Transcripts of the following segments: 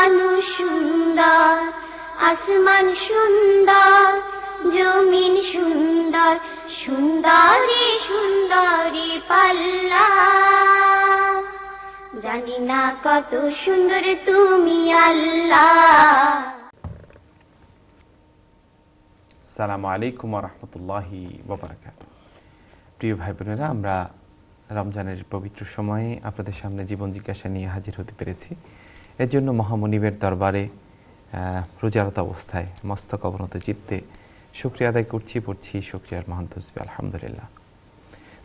মানুষ সুন্দর, আসমান সুন্দর, জমিন সুন্দর, সুন্দরী সুন্দরী পাল্লা। জানি না কত সুন্দর তুমি আল্লাহ। আসসালামু আলাইকুম ওয়া রাহমাতুল্লাহি ওয়া বারাকাতুহু। প্রিয় ভাই বোনেরা, আমরা রমজানের পবিত্র সময়ে আপনাদের সামনে জীবন জিজ্ঞাসা নিয়ে হাজির হতে পেরেছি। এর জন্য মহামনিবের দরবারে রোজারত অবস্থায় মস্তক অবনত চিত্তে শুকরিয়া আদায় পড়ছি শুকরিয়ার মহান তসবিহ আলহামদুলিল্লাহ।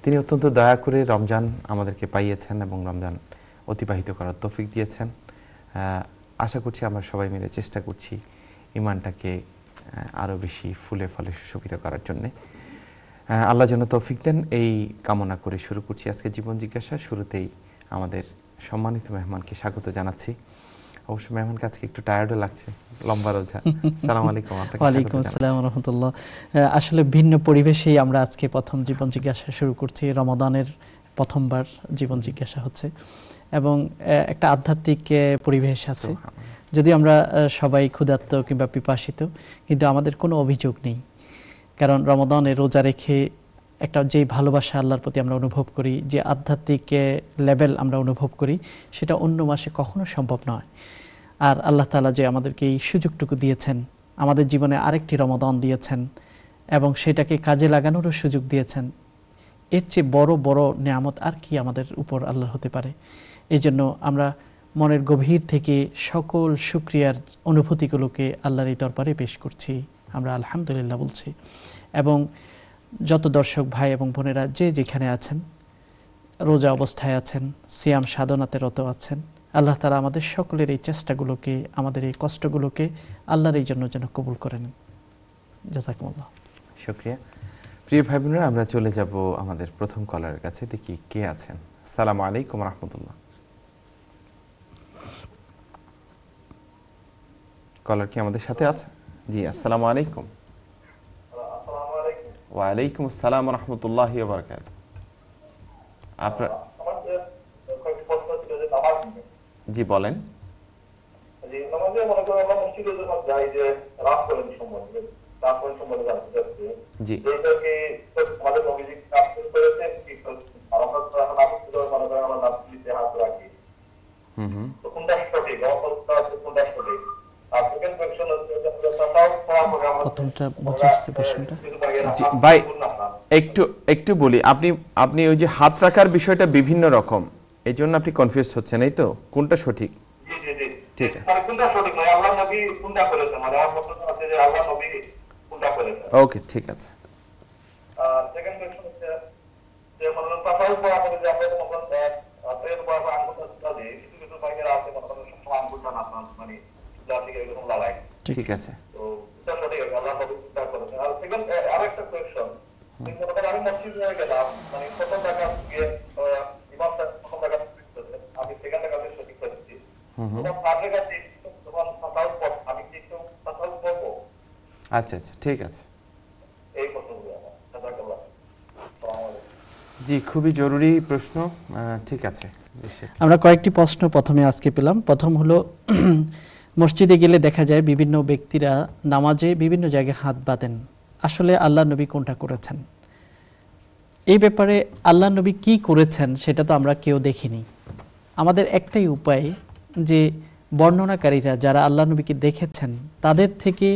তিনি অত্যন্ত দয়া করে রমজান আমাদেরকে পাইয়েছেন এবং রমজান অতিবাহিত করার তৌফিক দিয়েছেন। আশা করছি আমরা সবাই মিলে চেষ্টা করছি ঈমানটাকে আরও বেশি ফুলে ফলে সুশোভিত করার জন্যে। আল্লাহ যেন তৌফিক দেন এই কামনা করে শুরু করছি আজকে জীবন জিজ্ঞাসা। শুরুতেই আমাদের সম্মানিত মেহমানকে স্বাগত জানাচ্ছি। অবশ্য মেহমানকে আজকে একটু টায়ার্ডও লাগছে, লম্বা রোজা। আসসালামু আলাইকুম। ওয়ালাইকুম আসসালাম ওয়া রাহমাতুল্লাহ। আসলে ভিন্ন পরিবেশেই আমরা আজকে প্রথম জীবন জিজ্ঞাসা শুরু করছি। রমাদানের প্রথমবার জীবন জিজ্ঞাসা হচ্ছে এবং একটা আধ্যাত্মিক পরিবেশ আছে। যদি আমরা সবাই ক্ষুধার্ত কিংবা পিপাসিত, কিন্তু আমাদের কোনো অভিযোগ নেই, কারণ রমাদানে রোজা রেখে একটা যে ভালোবাসা আল্লাহর প্রতি আমরা অনুভব করি, যে আধ্যাত্মিক লেভেল আমরা অনুভব করি, সেটা অন্য মাসে কখনো সম্ভব নয়। আর আল্লাহ তাআলা যে আমাদেরকে এই সুযোগটুকু দিয়েছেন, আমাদের জীবনে আরেকটি রমাদান দিয়েছেন এবং সেটাকে কাজে লাগানোরও সুযোগ দিয়েছেন, এর চেয়ে বড় বড় নিয়ামত আর কি আমাদের উপর আল্লাহর হতে পারে। এই জন্য আমরা মনের গভীর থেকে সকল শুকরিয়ার অনুভূতিগুলোকে আল্লাহর এই দরবারে পেশ করছি। আমরা আলহামদুলিল্লাহ বলছি এবং যত দর্শক ভাই এবং বোনেরা যে যেখানে আছেন, রোজা অবস্থায় আছেন, সিয়াম সাধনাতে রত আছেন, আল্লাহ তাআলা আমাদের সকলের এই চেষ্টাগুলোকে, আমাদের এই কষ্টগুলোকে আল্লাহর এই জন্য যেন কবুল করে নেন। জাযাকুমুল্লাহ। শুকরিয়া। প্রিয় ভাই বোনেরা, আমরা চলে যাব আমাদের প্রথম কলারের কাছে। দেখি কে আছেন। আসসালামু আলাইকুম ওয়া রাহমাতুল্লাহ। কলার কি আমাদের সাথে আছে? জি, আসসালামু আলাইকুম। ওয়া আলাইকুম আসসালাম ওয়া রাহমাতুল্লাহি ওয়া বারাকাতুহু। আপনার জি বলেন। জি, নামাজে মনে করেন আমরা মসজিদে যখন যাই যে রাত করেন সময় জানতে চাচ্ছি জি, এটা কি আমাদের নবীজি কাজ করেছেন কি আমরা তো এখন আপনি মনে করেন আমরা নামাজে হাত রাখি, তো কোনটা সঠিক? কোনটা সঠিক? আর সেকেন্ড কোয়েশ্চন হচ্ছে যে প্রথমটা বুঝাচ্ছি প্রশ্নটা। জি ভাই, একটু বলি, আপনি ওই যে হাত রাখার বিষয়টা বিভিন্ন রকম, এই জন্য আপনি কনফিউজ হচ্ছেন, এই তো? কোনটা সঠিক? জি জি জি, ঠিক আছে। মানে কোনটা সঠিক নয়, আল্লাহ নবী কোনটা করেছেন, মানে আমার প্রশ্ন আছে যে আল্লাহ নবী কোনটা করেছেন। ওকে, ঠিক আছে। সেকেন্ড কোয়েশ্চন হচ্ছে যে মনে করেন তাসাউফ পড়া করে যে আমরা যখন প্রেম করা বা আঙ্গুলটা দিই, কিছু কিছু বাইকের আছে মনে করেন সবসময় আঙ্গুলটা না মানে যা থেকে এরকম লাগাই। ঠিক আছে। তো এটা সঠিক আছে, আল্লাহ নবী কোনটা করেছেন। আর সেকেন্ড আরেকটা কোয়েশ্চন, মনে করেন আমি মসজিদে হয়ে গেলাম, মানে প্রথম টাকা গিয়ে ইমাম সাহেব প্রথম টাকা আমি সেকেন্ড টাকা সঠিক করেছি, তোমার থার্ড টাকা তোমার তাসাউফ পড়, আমি কি একটু তাসাউফ পড়বো? আচ্ছা, ঠিক আছে। এই প্রশ্নগুলো আমার জাযাকাল্লাহ। আসসালামু আলাইকুম। জি, খুবই জরুরি প্রশ্ন। ঠিক আছে, আমরা কয়েকটি প্রশ্ন প্রথমে আজকে পেলাম। প্রথম হলো, মসজিদে গেলে দেখা যায় বিভিন্ন ব্যক্তিরা নামাজে বিভিন্ন জায়গায় হাত বাঁধেন, আসলে আল্লাহ নবী কোনটা করেছেন? এই ব্যাপারে আল্লাহ নবী কি করেছেন সেটা তো আমরা কেউ দেখিনি। আমাদের একটাই উপায় যে বর্ণনাকারীরা যারা আল্লাহ নবীকে দেখেছেন তাদের থেকে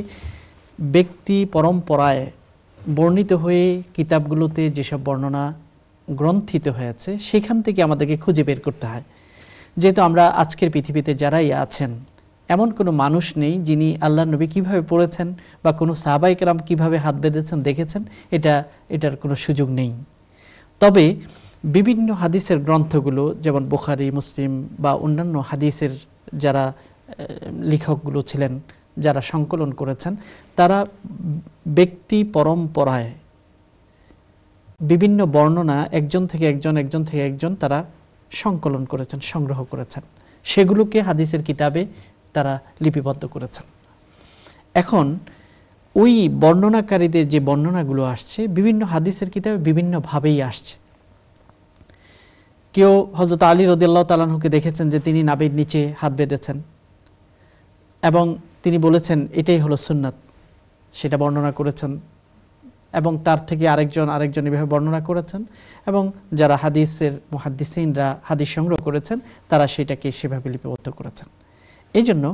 ব্যক্তি পরম্পরায় বর্ণিত হয়ে কিতাবগুলোতে যেসব বর্ণনা গ্রন্থিত হয়েছে সেখান থেকে আমাদেরকে খুঁজে বের করতে হয়। যেহেতু আমরা আজকের পৃথিবীতে যারাই আছেন, এমন কোনো মানুষ নেই যিনি আল্লাহ নবী কিভাবে পড়েছেন বা কোনো সাহাবায়ে কেরাম কিভাবে হাত বেঁধেছেন দেখেছেন, এটার কোনো সুযোগ নেই। তবে বিভিন্ন হাদিসের গ্রন্থগুলো, যেমন বুখারী, মুসলিম বা অন্যান্য হাদিসের যারা লেখকগুলো ছিলেন, যারা সংকলন করেছেন, তারা ব্যক্তি পরম্পরায় বিভিন্ন বর্ণনা একজন থেকে একজন তারা সংকলন করেছেন, সংগ্রহ করেছেন, সেগুলোকে হাদিসের কিতাবে তারা লিপিবদ্ধ করেছেন। এখন ওই বর্ণনাকারীদের যে বর্ণনাগুলো আসছে বিভিন্ন হাদিসের কিতাবে বিভিন্নভাবেই আসছে। কেউ হযরত আলী রাদিয়াল্লাহু তাআলা আনহুকে দেখেছেন যে তিনি নাভির নিচে হাত বেঁধেছেন, এবং তিনি বলেছেন এটাই হলো সুন্নাত, সেটা বর্ণনা করেছেন। এবং তার থেকে আরেকজন এভাবে বর্ণনা করেছেন, এবং যারা হাদিসের মুহাদ্দিসিনরা হাদিস সংগ্রহ করেছেন তারা সেটাকে সেভাবে লিপিবদ্ধ করেছেন। এই জন্য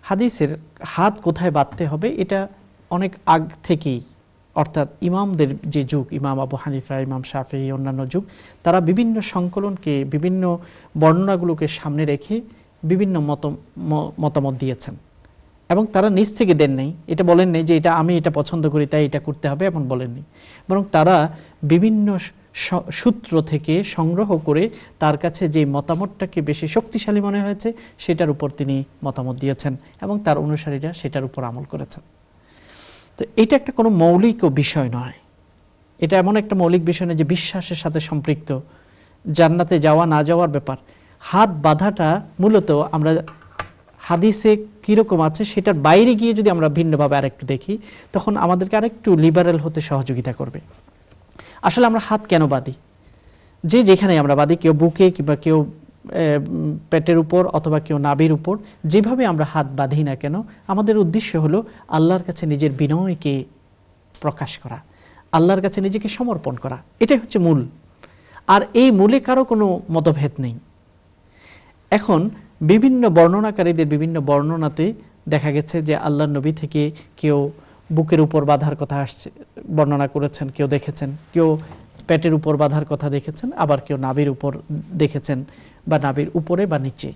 হাদিসের হাত কোথায় বাঁধতে হবে এটা অনেক আগ থেকেই, অর্থাৎ ইমামদের যে যুগ, ইমাম আবু হানিফা, ইমাম শাফিঈ, অন্যান্য যুগ, তারা বিভিন্ন সংকলনকে, বিভিন্ন বর্ণনাগুলোকে সামনে রেখে বিভিন্ন মতামত দিয়েছেন। এবং তারা নিজ থেকে দেন নাই, এটা বলেন নাই যে এটা আমি এটা পছন্দ করি তাই এটা করতে হবে, এমন বলেননি। বরং তারা বিভিন্ন সূত্র থেকে সংগ্রহ করে তার কাছে যে মতামতটাকে বেশি শক্তিশালী মনে হয়েছে সেটার উপর তিনি মতামত দিয়েছেন, এবং তার অনুসারীরা সেটার উপর আমল করেছেন। তো এটা একটা কোনো মৌলিক বিষয় নয়, এটা এমন একটা মৌলিক বিষয় নয় যে বিশ্বাসের সাথে সম্পৃক্ত, জান্নাতে যাওয়া না যাওয়ার ব্যাপার। হাত বাঁধাটা মূলত আমরা হাদিসে কীরকম আছে সেটার বাইরে গিয়ে যদি আমরা ভিন্নভাবে আরেকটু দেখি, তখন আমাদেরকে আরেকটু লিবারেল হতে সহযোগিতা করবে। আসলে আমরা হাত কেন বাঁধি? যে যেখানে আমরা বাঁধি, কেউ বুকে, কিংবা কেউ পেটের উপর, অথবা কেউ নাভির উপর, যেভাবে আমরা হাত বাঁধি না কেন, আমাদের উদ্দেশ্য হলো আল্লাহর কাছে নিজের বিনয়কে প্রকাশ করা, আল্লাহর কাছে নিজেকে সমর্পণ করা। এটাই হচ্ছে মূল। আর এই মূলে কারো কোনো মতভেদ নেই। এখন বিভিন্ন বর্ণনাকারীদের বিভিন্ন বর্ণনাতে দেখা গেছে যে আল্লাহর নবী থেকে কেউ বুকের উপর বাঁধার কথা আসছে বর্ণনা করেছেন, কেউ দেখেছেন, কেউ পেটের উপর বাঁধার কথা দেখেছেন, আবার কেউ নাভির উপর দেখেছেন, বা নাভির উপরে বা নিচে।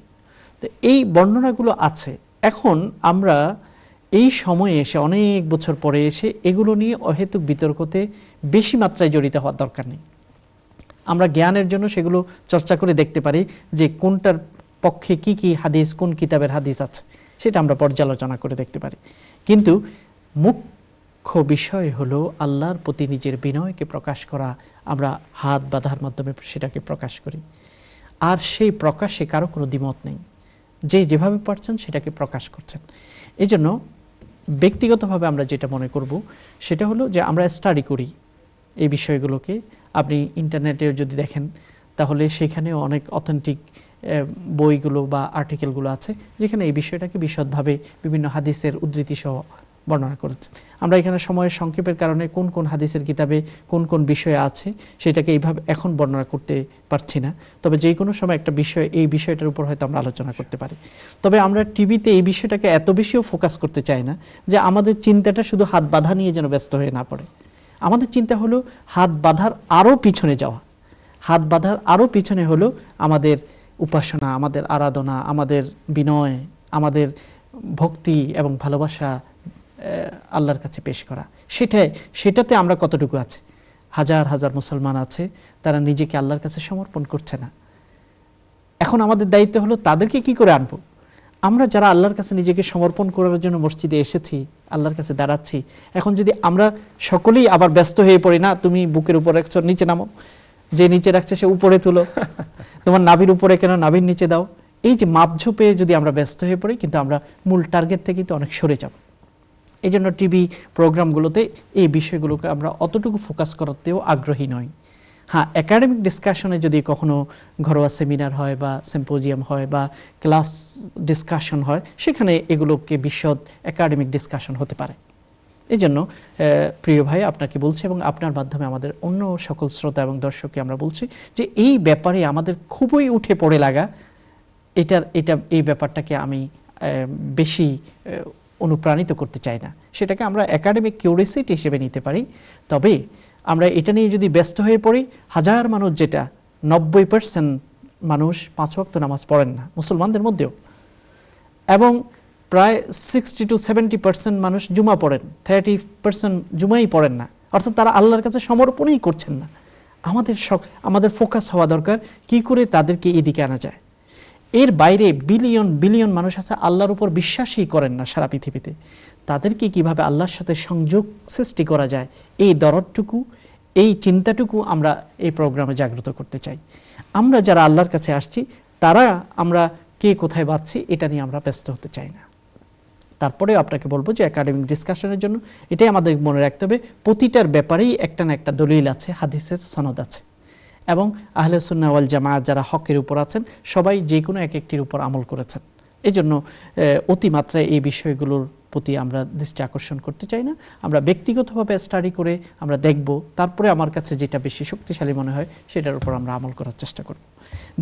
তো এই বর্ণনাগুলো আছে। এখন আমরা এই সময়ে এসে, অনেক বছর পরে এসে, এগুলো নিয়ে অহেতুক বিতর্কতে বেশি মাত্রায় জড়িত হওয়ার দরকার নেই। আমরা জ্ঞানের জন্য সেগুলো চর্চা করে দেখতে পারি যে কোনটার পক্ষে কি কি হাদিস, কোন কিতাবের হাদিস আছে, সেটা আমরা পর্যালোচনা করে দেখতে পারি। কিন্তু মুখ্য বিষয় হলো আল্লাহর প্রতি নিজের বিনয়কে প্রকাশ করা। আমরা হাত বাঁধার মাধ্যমে সেটাকে প্রকাশ করি, আর সেই প্রকাশে কারো কোনো দ্বিমত নেই, যে যেভাবে পারছেন সেটাকে প্রকাশ করছেন। এই জন্য ব্যক্তিগতভাবে আমরা যেটা মনে করব সেটা হলো যে আমরা স্টাডি করি এই বিষয়গুলোকে। আপনি ইন্টারনেটেও যদি দেখেন তাহলে সেখানেও অনেক অথেন্টিক বইগুলো বা আর্টিকেলগুলো আছে যেখানে এই বিষয়টাকে বিশদভাবে বিভিন্ন হাদিসের উদ্ধৃতি সহ বর্ণনা করেছে। আমরা এখানে সময়ের সংক্ষেপের কারণে কোন কোন হাদিসের কিতাবে কোন কোন বিষয় আছে সেটাকে এইভাবে এখন বর্ণনা করতে পারছি না। তবে যে কোনো সময় একটা বিষয়, এই বিষয়টার উপর হয়তো আমরা আলোচনা করতে পারি। তবে আমরা টিভিতে এই বিষয়টাকে এত বেশিও ফোকাস করতে চাই না যে আমাদের চিন্তাটা শুধু হাত বাঁধা নিয়ে যেন ব্যস্ত হয়ে না পড়ে। আমাদের চিন্তা হলো হাত বাঁধার আরও পিছনে যাওয়া। হাত বাঁধার আরও পিছনে হলো আমাদের উপাসনা, আমাদের আরাধনা, আমাদের বিনয়, আমাদের ভক্তি এবং ভালোবাসা আল্লাহর কাছে পেশ করা। সেটাতে আমরা কতটুকু আছি? হাজার হাজার মুসলমান আছে তারা নিজেকে আল্লাহর কাছে সমর্পণ করছে না। এখন আমাদের দায়িত্ব হলো তাদেরকে কি করে আনবো। আমরা যারা আল্লাহর কাছে নিজেকে সমর্পণ করার জন্য মসজিদে এসেছি, আল্লাহর কাছে দাঁড়াচ্ছি, এখন যদি আমরা সকলেই আবার ব্যস্ত হয়ে পড়ি, না তুমি বুকের উপর রাখছো, নিচে নামো, যে নিচে রাখছে সে উপরে তুলো, তোমার নাভির উপরে কেন, নাভির নিচে দাও, এই যে মাপঝোপে যদি আমরা ব্যস্ত হয়ে পড়ি, কিন্তু আমরা মূল টার্গেট থেকে কিন্তু অনেক সরে যাব। এই জন্য টিভি প্রোগ্রামগুলোতে এই বিষয়গুলোকে আমরা অতটুকু ফোকাস করাতেও আগ্রহী নই। হ্যাঁ, একাডেমিক ডিসকাশনে যদি কখনো ঘরোয়া সেমিনার হয় বা সিম্পোজিয়াম হয় বা ক্লাস ডিসকাশন হয়, সেখানে এগুলোকে বিশদ একাডেমিক ডিসকাশন হতে পারে। এই জন্য প্রিয় ভাই আপনাকে বলছি এবং আপনার মাধ্যমে আমাদের অন্য সকল শ্রোতা এবং দর্শককে আমরা বলছি যে এই ব্যাপারে আমাদের খুবই উঠে পড়ে লাগা, এই ব্যাপারটাকে আমি বেশি অনুপ্রাণিত করতে চাই না। সেটাকে আমরা একাডেমিক কিউরিওসিটি হিসেবে নিতে পারি। তবে আমরা এটা নিয়ে যদি ব্যস্ত হয়ে পড়ি, হাজার মানুষ, যেটা 90% মানুষ 5 ওয়াক্ত নামাজ পড়েন না মুসলমানদের মধ্যেও, এবং প্রায় 60 to 70% মানুষ জুমা পড়েন, 30% জুমাই পড়েন না, অর্থাৎ তারা আল্লাহর কাছে সমর্পণই করছেন না। আমাদের ফোকাস হওয়া দরকার কি করে তাদেরকে এদিকে আনা যায়। এর বাইরে বিলিয়ন বিলিয়ন মানুষ আছে আল্লাহর উপর বিশ্বাসই করেন না সারা পৃথিবীতে, তাদেরকে কিভাবে আল্লাহর সাথে সংযোগ সৃষ্টি করা যায়, এই দরদটুকু, এই চিন্তাটুকু আমরা এই প্রোগ্রামে জাগ্রত করতে চাই। আমরা যারা আল্লাহর কাছে আসছি তারা আমরা কে কোথায় বাঁচছি এটা নিয়ে আমরা ব্যস্ত হতে চাই না। তারপরে আপনাকে বলবো যে একাডেমিক ডিসকাশনের জন্য এটাই আমাদের মনে রাখতে হবে, প্রতিটার ব্যাপারেই একটা না একটা দলিল আছে, হাদিসের সনদ আছে, এবং আহলে সুন্নাহ ওয়াল জামাআত যারা হকের উপর আছেন সবাই যে কোনো এক একটির উপর আমল করেছেন। এই জন্য অতিমাত্রায় এই বিষয়গুলোর প্রতি আমরা দৃষ্টি আকর্ষণ করতে চাই না। আমরা ব্যক্তিগতভাবে স্টাডি করে আমরা দেখব, তারপরে আমার কাছে যেটা বেশি শক্তিশালী মনে হয় সেটার উপর আমরা আমল করার চেষ্টা করব।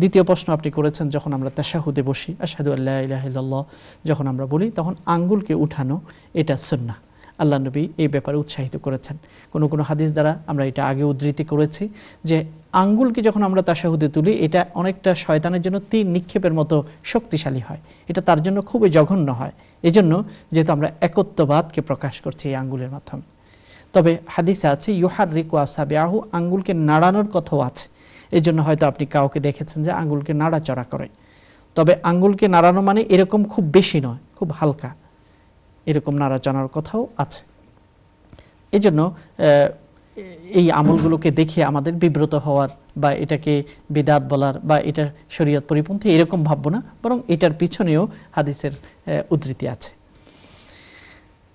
দ্বিতীয় প্রশ্ন আপনি করেছেন, যখন আমরা তাশাহুদে বসি, আশহাদু আল্লা ইলাহা ইল্লাল্লাহ যখন আমরা বলি, তখন আঙ্গুলকে উঠানো এটা সুন্নাহ। আল্লাহ নবী এই ব্যাপারে উৎসাহিত করেছেন। কোনো কোনো হাদিস দ্বারা আমরা এটা আগে উদ্ধৃতি করেছি যে আঙ্গুলকে যখন আমরা তাশাহুদে তুলি, এটা অনেকটা শয়তানের জন্য তীর নিক্ষেপের মতো শক্তিশালী হয়, এটা তার জন্য খুবই জঘন্য হয়। এজন্য যেহেতু আমরা একত্ববাদকে প্রকাশ করছি এই আঙ্গুলের মাধ্যমে। তবে হাদিসে আছে ইউহাররিকু আসাবিআহু, আঙ্গুলকে নাড়ানোর কথাও আছে। এই জন্য হয়তো আপনি কাউকে দেখেছেন যে আঙ্গুলকে নাড়াচড়া করে। তবে আঙ্গুলকে নাড়ানো মানে এরকম খুব বেশি নয়, খুব হালকা, এরকম নাড়াচাড়ার কথাও আছে। এই জন্য এই আমলগুলোকে দেখে আমাদের বিব্রত হওয়ার বা এটাকে বিদআত বলার বা এটা শরীয়ত পরিপন্থী এরকম ভাববো না, বরং এটার পিছনেও হাদিসের উদ্ধৃতি আছে।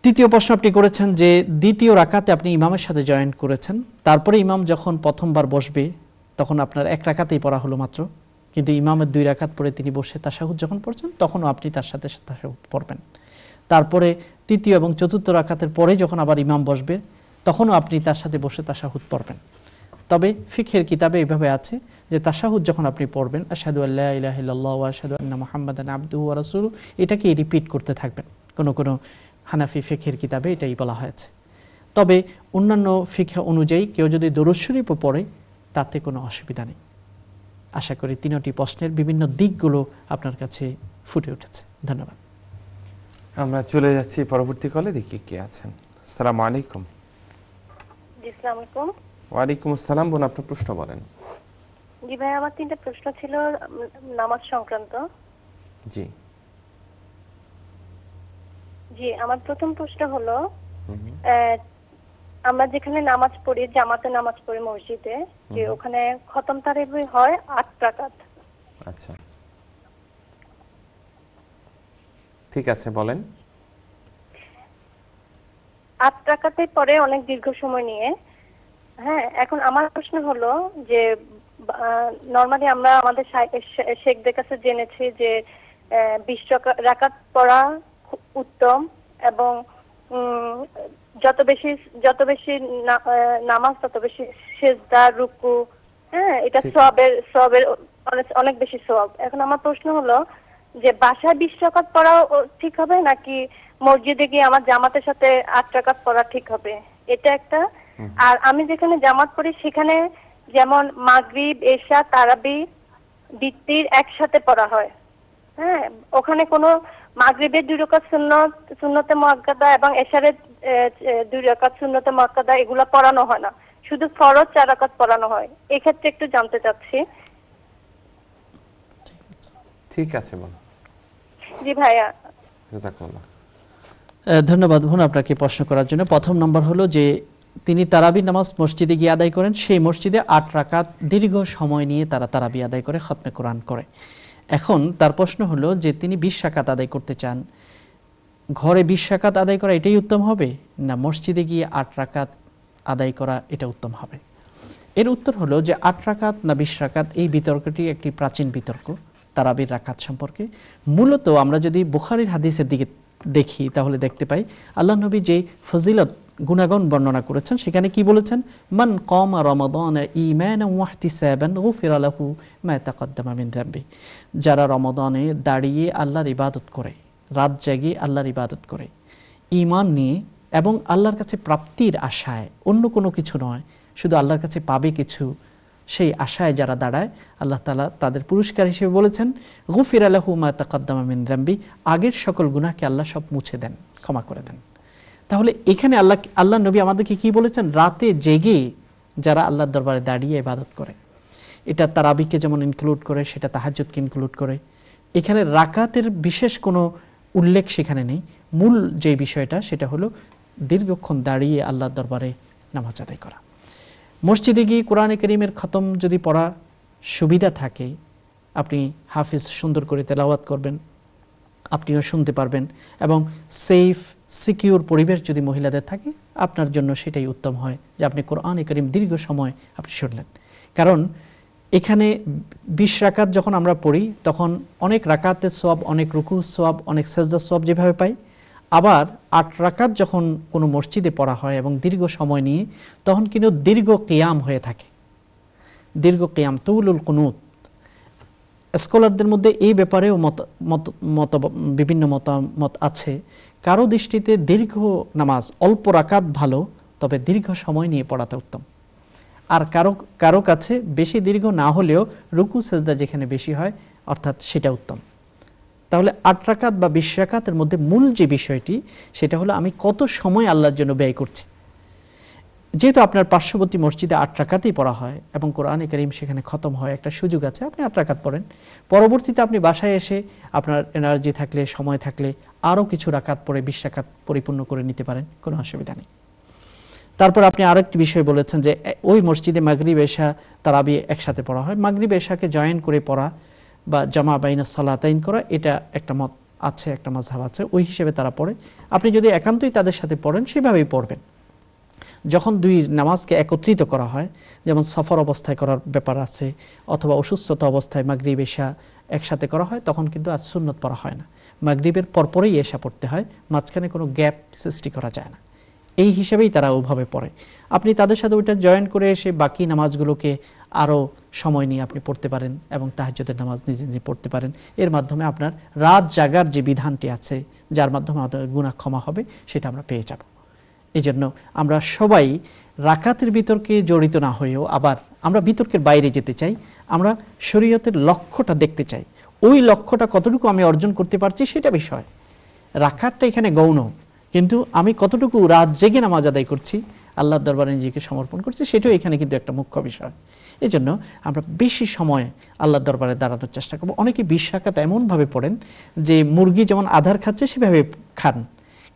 তৃতীয় প্রশ্ন আপনি করেছেন যে দ্বিতীয় রাকাতে আপনি ইমামের সাথে জয়েন করেছেন, তারপরে ইমাম যখন প্রথমবার বসবে তখন আপনার এক রাকাতেই পড়া হলো মাত্র, কিন্তু ইমামের 2 রাকাত পরে তিনি বসে তাশাহুদ যখন পড়ছেন তখনও আপনি তার সাথে তাশাহুদ পড়বেন। তারপরে তৃতীয় এবং চতুর্থ রাকাতের পরে যখন আবার ইমাম বসবে তখনও আপনি তার সাথে বসে তাশাহুদ পড়বেন। তবে ফিকহের কিতাবে এইভাবে আছে যে তাশাহুদ যখন আপনি পড়বেন, আশহাদু আল্লা ইলাহা ইল্লাল্লাহ ওয়া আশহাদু আন্না মুহাম্মাদান আবদুহু ওয়া রাসূলুহু, এটাকে রিপিট করতে থাকবেন। কোন কোন হানাফি ফিকহের কিতাবে এটাই বলা হয়েছে। তবে অন্যান্য ফিকহ অনুযায়ী কেউ যদি দরুদ শরীফ পড়ে তাতে কোনো অসুবিধা নেই। আশা করি 3টি প্রশ্নের বিভিন্ন দিকগুলো আপনার কাছে ফুটে উঠেছে। ধন্যবাদ। আমরা চলে যাচ্ছি পরবর্তী কলে, দেখি কে আছেন। আসসালামু আলাইকুম। জি, আসসালামু আলাইকুম। ওয়ালাইকুম আসসালাম, বোন আপনার প্রশ্ন বলেন। জি ভাই, আমার 3টা প্রশ্ন ছিল নামাজ সংক্রান্ত। জি জি, আমার প্রথম প্রশ্ন হলো, আমরা যেখানে নামাজ পড়ি, জামাতে নামাজ পড়ি মসজিদে, যে ওখানে খতম তারাবি হয় 8 রাকাত। আচ্ছা, ঠিক আছে, বলেন। 8 রাকাতের পরে অনেক দীর্ঘ সময় নিয়ে। হ্যাঁ, এখন আমার প্রশ্ন হলো যে নরমালি আমরা আমাদের শেখদের কাছে জেনেছি যে 20 রাকাত পড়া উত্তম, এবং যত বেশি নামাজ তত বেশি সিজদা, রুকু, হ্যাঁ, এটা সওয়াবের অনেক বেশি সওয়াব। এখন আমার প্রশ্ন হলো যে বাসায় 20 রাকাত পড়া ঠিক হবে নাকি মসজিদে গিয়ে আমার জামাতের সাথে 8 রাকাত পড়া ঠিক হবে? এটা একটা। আর আমি যেখানে জামাত পড়ি সেখানে যেমন মাগরিব, এশা, তারাবি, বিতির একসাথে পড়া হয়। হ্যাঁ, ওখানে কোনো মাগরিবের 2 রাকাত সুন্নতে মুআক্কাদা এবং এশারের 2 রাকাত সুন্নতে মুআক্কাদা এগুলা পড়ানো হয় না, শুধু ফরজ 4 রাকাত পড়ানো হয়। এই ক্ষেত্রে একটু জানতে চাচ্ছি। ঠিক আছে, বল। জি ভাইয়া, জাযাকাল্লাহ। ধন্যবাদ বোন আপনাকে প্রশ্ন করার জন্য। প্রথম নম্বর হলো যে তিনি তারাবি নামাজ মসজিদে গিয়ে আদায় করেন, সেই মসজিদে 8 রাকাত দীর্ঘ সময় নিয়ে তারা তারাবি আদায় করে, খতমে কোরআন করে। এখন তার প্রশ্ন হলো যে তিনি 20 রাকাত আদায় করতে চান, ঘরে 20 রাকাত আদায় করা এটাই উত্তম হবে না মসজিদে গিয়ে 8 রাকাত আদায় করা এটা উত্তম হবে? এর উত্তর হলো যে 8 রাকাত না 20 রাকাত, এই বিতর্কটি একটি প্রাচীন বিতর্ক তারাবির রাকাত সম্পর্কে। মূলত আমরা যদি বুখারীর হাদিসের দিকে দেখি তাহলে দেখতে পাই আল্লাহ নবী যে ফজিলত গুণাগুণ বর্ণনা করেছেন সেখানে কি বলেছেন, মান কামা রমাদান ঈমানান ওয়া ইহতিসাবান গুফিরা লাহু মা তাকদ্দামা মিন যামবি, যারা রমাদানে দাঁড়িয়ে আল্লাহর ইবাদত করে, রাত জেগে আল্লাহর ইবাদত করে, ঈমান নিয়ে এবং আল্লাহর কাছে প্রাপ্তির আশায়, অন্য কোনো কিছু নয়, শুধু আল্লাহর কাছে পাবে কিছু, সেই আশায় যারা দাঁড়ায়, আল্লাহ তাআলা তাদের পুরস্কার হিসেবে বলেছেন গুফিরা লাহু মা তাকদ্দামা মিন যামবি, আগের সকল গুনাহকে আল্লাহ সব মুছে দেন, ক্ষমা করে দেন। তাহলে এখানে আল্লাহ নবী আমাদেরকে কি বলেছেন, রাতে জেগে যারা আল্লাহর দরবারে দাঁড়িয়ে ইবাদত করে, এটা তারাবিকে যেমন ইনক্লুড করে সেটা তাহাজ্জুদকে ইনক্লুড করে। এখানে রাকাতের বিশেষ কোনো উল্লেখ সেখানে নেই। মূল যে বিষয়টা সেটা হলো দীর্ঘক্ষণ দাঁড়িয়ে আল্লাহর দরবারে নামাজ আদায় করা। মসজিদে গিয়ে কোরআনে কারীমের খতম যদি পড়া সুবিধা থাকে, আপনি হাফিজ সুন্দর করে তেলাওয়াত করবেন, আপনিও শুনতে পারবেন, এবং সেফ সিকিউর পরিবেশ যদি মহিলাদের থাকে আপনার জন্য সেটাই উত্তম হয় যে আপনি কোরআনে কারীম দীর্ঘ সময় আপনি শুনলেন। কারণ এখানে 20 রাকাত যখন আমরা পড়ি তখন অনেক রাকাতের সওয়াব, অনেক রুকুর সওয়াব, অনেক সেজদার সওয়াব যেভাবে পাই, আবার 8 রাকাত যখন কোনো মসজিদে পড়া হয় এবং দীর্ঘ সময় নিয়ে, তখন কিন্তু দীর্ঘ কিয়াম হয়ে থাকে, দীর্ঘ কিয়াম, তুলুল কুনুত। স্কলারদের মধ্যে এই ব্যাপারেও বিভিন্ন মতামত আছে। কারো দৃষ্টিতে দীর্ঘ নামাজ, অল্প রাকাত ভালো, তবে দীর্ঘ সময় নিয়ে পড়াতে উত্তম। আর কারো কাছে বেশি দীর্ঘ না হলেও রুকু সেজদা যেখানে বেশি হয় অর্থাৎ সেটা উত্তম। তাহলে 8 রাকাত বা 20 রাকাতের মধ্যে মূল যে বিষয়টি, সেটা হলো আমি কত সময় আল্লাহর জন্য ব্যয় করছি। যেহেতু আপনার পার্শ্ববর্তী মসজিদে 8 রাকাতই পড়া হয় এবং কোরআনে কারীম সেখানে খতম হয়, একটা সুযোগ আছে, আপনি 8 রাকাত পড়েন। পরবর্তীতে আপনি বাসায় এসে আপনার এনার্জি থাকলে, সময় থাকলে আরও কিছু রাকাত পড়ে 20 রাকাত পরিপূর্ণ করে নিতে পারেন, কোনো অসুবিধা নেই। তারপর আপনি আরেকটি বিষয় বলেছেন যে ওই মসজিদে মাগরিব এশা তারাবি একসাথে পড়া হয়। মাগরিব এশাকে জয়েন করে পড়া বা জামা বাইনা সালাতাইন করা, এটা একটা মত আছে, একটা মাযহাব আছে, ওই হিসেবে তারা পড়ে। আপনি যদি একান্তই তাদের সাথে পড়েন সেভাবেই পড়বেন। যখন দুই নামাজকে একত্রিত করা হয়, যেমন সফর অবস্থায় করার ব্যাপার আছে অথবা অসুস্থতা অবস্থায় মাগরিব এশা একসাথে করা হয়, তখন কিন্তু আজ সুন্নত পড়া হয় না, মাগরিবের পরপরই এশা পড়তে হয়, মাঝখানে কোনো গ্যাপ সৃষ্টি করা যায় না। এই হিসেবেই তারা ওভাবে পড়ে। আপনি তাদের সাথে ওইটা জয়েন করে এসে বাকি নামাজগুলোকে আরও সময় নিয়ে আপনি পড়তে পারেন এবং তাহাজ্জুদের নামাজ নিজে নিজে পড়তে পারেন। এর মাধ্যমে আপনার রাত জাগার যে বিধানটি আছে, যার মাধ্যমে আমাদের গুনাহ ক্ষমা হবে, সেটা আমরা পেয়ে যাব। এই জন্য আমরা সবাই রাকাতের বিতর্কে জড়িত না হয়েও আবার আমরা বিতর্কের বাইরে যেতে চাই। আমরা শরীয়তের লক্ষ্যটা দেখতে চাই, ওই লক্ষ্যটা কতটুকু আমি অর্জন করতে পারছি সেটা বিষয়। রাকাতটা এখানে গৌণ, কিন্তু আমি কতটুকু রাত জেগে নামাজ আদায় করছি, আল্লাহর দরবারে নিজেকে সমর্পণ করছি, সেটাও এখানে কিন্তু একটা মুখ্য বিষয়। এই জন্য আমরা বেশি সময় আল্লাহর দরবারে দাঁড়ানোর চেষ্টা করব। অনেকে 20 রাকাত এমনভাবে পড়েন যে মুরগি যেমন আধার খাচ্ছে সেভাবে খান,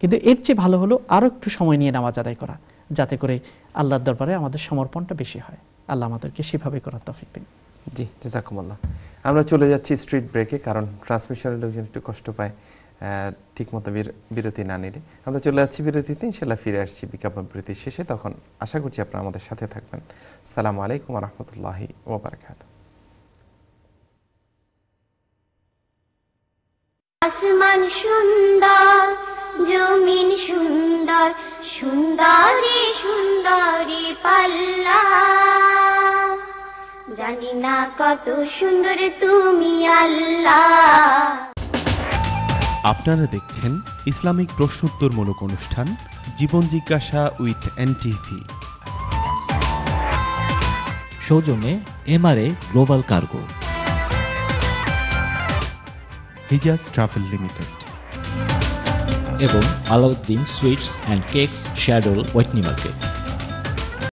কিন্তু এর চেয়ে ভালো হলো আরও একটু সময় নিয়ে নামাজ আদায় করা, যাতে করে আল্লাহর দরবারে আমাদের সমর্পণটা বেশি হয়। আল্লাহ আমাদেরকে সেভাবে করার তৌফিক দিন। জি, জাযাকুমুল্লাহ। আমরা চলে যাচ্ছি স্ট্রিট ব্রেকে, কারণ ট্রান্সমিশনের লোকজন একটু কষ্ট পায় ঠিকমতো বিরতি না নিলে। আমরা চলে যাচ্ছি বিরতিতে, ইনশাল্লাহ ফিরে আসছি বিজ্ঞাপন বিরতির শেষে, তখন আশা করছি আপনারা আমাদের সাথে থাকবেন। আসসালামু আলাইকুম ওয়া রাহমাতুল্লাহি ওয়া বারাকাতুহু। আসমান সুন্দর, জমিন সুন্দর, সুন্দরী সুন্দরী পাল্লা, জানি না কত সুন্দর তুমি আল্লাহ। আপনারা দেখছেন ইসলামিক প্রশ্নোত্তরমূলক অনুষ্ঠান জীবন জিজ্ঞাসা উইথ এনটিভি, সৌজন্যে MRA global cargo, Hijaz travel limited এবং আলাউদ্দিন সুইটস অ্যান্ড কেকস শ্যাডোল ওয়েটনি মার্কেট।